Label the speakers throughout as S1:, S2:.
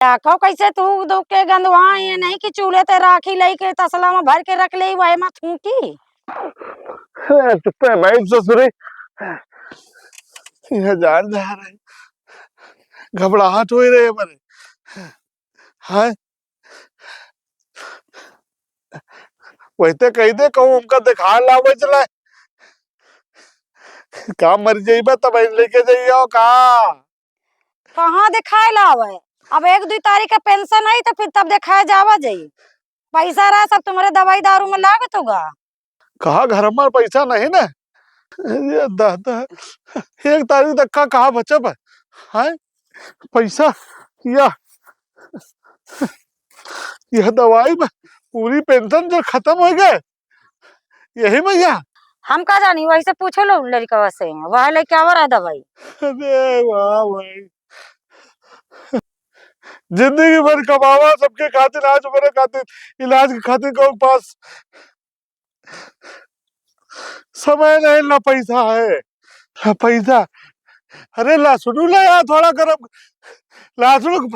S1: आखो कैसे तू दुख के गंदवा ये नहीं कि चूल्हे ते राखी लई के तसला में भर के रख ले वही में थूकी।
S2: पे भाई ससुरे यह जान जा रहे घबराहट हो रही है मेरे। हाँ वैसे कही दे कहूँ हमका दिखा लावे चला का मर जाइबा तब लेके जाइयो का
S1: कहाँ दिखाए लावे। अब 1-2 तारीख का पेंशन आई तो फिर तब दिखाए जावा जाई। पैसा रहा सब तुम्हारे दवाई दारू में लागत होगा।
S2: कहा घर में पैसा नहीं ना ये दादा 1 तारीख तक का कहा बचब है। हाँ पैसा या यह दवाई में पूरी पेंशन जो खत्म हो गए यही भैया।
S1: हम का जानी वही से पूछो लो लड़का से वह लेके आवा रहा दवाई।
S2: अरे वाह भाई जिंदगी भर कमावा सबके खातिर आज मेरे खातिर इलाज के खातिर को पास समय नहीं ना पैसा है ना पैसा। अरे लहसुन ला यार थोड़ा गरम लहसुन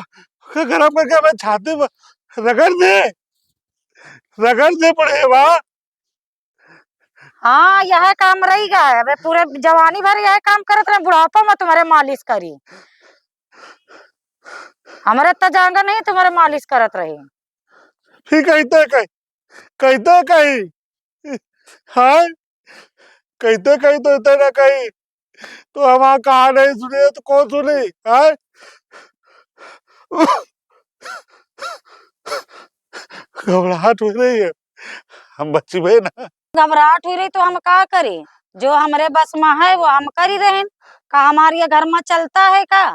S2: गरम करके मैं छाती में रगड़ दे पड़े वाह।
S1: हाँ यह काम रही गा अबे पूरे जवानी भर यह काम करत रहे बुढ़ापा में तुम्हारे मालिश करी। हमारे इतना जाएगा नहीं तुम्हारे मालिश करत रही।
S2: फिर कहते कहीं हाँ कहते तो इतना ना कहीं तो हमारा कहा नहीं सुने तो कौन सुनी हाँ घबराहट हो रही है हम बच्ची भाई ना।
S1: घबराहट हुई रही तो हम का करें जो हमारे बस में है वो हम कर ही रहे का हमारे ये घर में चलता है का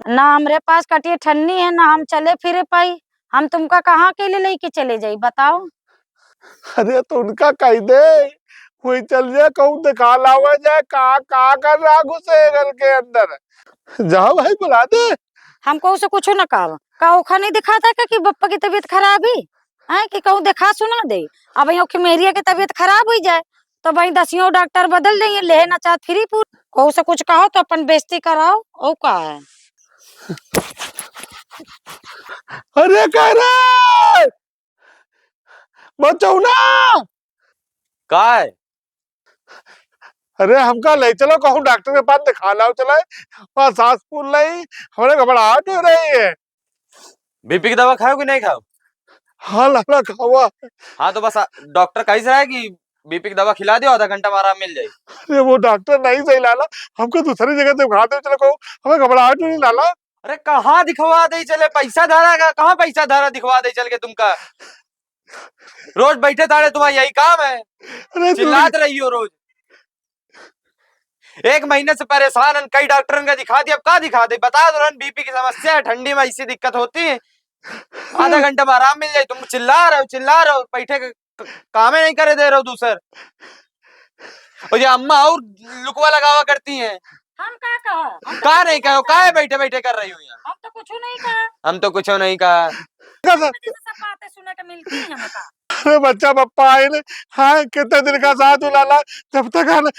S1: ना हमारे पास कटिए ठन्नी है ना हम चले फिरे पाई। हम तुमका कहाँ के लिए लेके चले जाई बताओ।
S2: अरे तो उनका कह दे कोई चल जाए कहूँ दिखा लावा जाए का कर रहा घुसे घर के अंदर जाओ भाई बुला दे।
S1: हमको उसे कुछ न कहा का ओखा नहीं दिखाता कि बप्पा की तबीयत खराब है कि कहूँ दिखा सुना दे। अब यो कि मेरी की तबीयत खराब हो जाए तो भाई 10 डॉक्टर बदल देंगे ले ना चाह फ्री पूर को से कुछ कहो तो अपन बेइज्जती कराओ ओ का है।
S2: अरे कह रहे बचाओ ना
S3: का है?
S2: अरे हमका ले चलो कहूँ डॉक्टर के पास दिखा लाओ चला वहां सांस फूल रही हमारे घबराहट हो रही है।
S3: बीपी की दवा खाओ कि नहीं खाओ?
S2: हाँ लाला खावा।
S3: हाँ तो बस डॉक्टर कही रहा है कि बीपी की दवा खिला दियो, आधा घंटा में आराम मिल जाए।
S2: अरे वो डॉक्टर नहीं सही लाला हमको दूसरी जगह दिखा दो चलो कहूँ हमें घबराहट नहीं लाला।
S3: अरे कहाँ दिखवा दे चले पैसा धारा का कहाँ पैसा धारा दिखवा दे चल के तुमका रोज बैठे ताड़े तुम्हारा यही काम है
S2: अरे
S3: चिल्लात रही हो रोज। 1 महीने से परेशान है कई डॉक्टरों का दिखा दिया अब का दिखा दे बता दो बीपी की समस्या है ठंडी में ऐसी दिक्कत होती है आधा घंटा में आराम मिल जाए तुम चिल्ला रहे हो बैठे काम नहीं करे दे रहे हो दूसर। और ये अम्मा और लुकवा लगावा करती हैं।
S1: हम का कहा
S3: का नहीं कहो का बैठे बैठे कर रही हूँ यहाँ।
S1: हम तो कुछ नहीं कहा
S3: हम तो कुछ नहीं कहा।
S1: सब बातें सुनने को मिलती है हमका।
S2: अरे बच्चा पप्पा आए ने हाँ कितने दिन का साथ लाला जब तक आना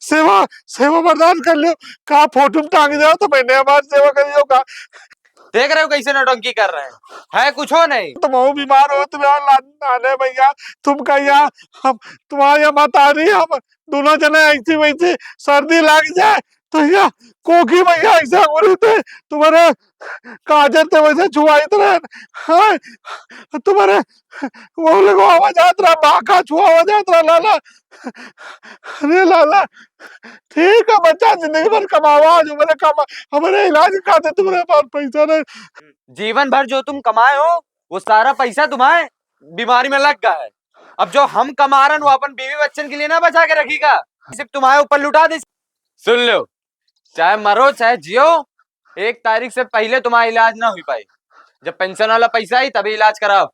S2: सेवा सेवा बर्दाश्त कर लियो का फोटो टांग जाओ तो मैंने हमारी सेवा करियो का।
S3: देख रहे हो कैसे नौटंकी कर रहे हैं है कुछ हो नहीं।
S2: तुम हो बीमार हो तुम आने भैया तुम कहिया हम तुम्हारे यहाँ मत आ रही हम दोनों जने ऐसी वैसी सर्दी लग जाए तो या कोकी भैया ऐसा हो रहे थे तुम्हारे काजल थे वैसे छुआई रहे हाँ तुम्हारे वो लोग आवाज आत रहा बाका छुआ आवाज आत रहा लाला। अरे लाला ठीक है बच्चा जिंदगी भर कमावा जो मेरे कमा हमारे इलाज खाते तुम्हारे पास पैसा नहीं।
S3: जीवन भर जो तुम कमाए हो वो सारा पैसा तुम्हारे बीमारी में लग गया है। अब जो हम कमा रहे हैं वो अपन बीवी बच्चन के लिए ना बचा के रखीगा सिर्फ तुम्हारे ऊपर लुटा दे। सुन लो चाहे मरो चाहे जियो 1 तारीख से पहले तुम्हारा इलाज ना हो पाए जब पेंशन वाला पैसा आई तभी इलाज कराओ।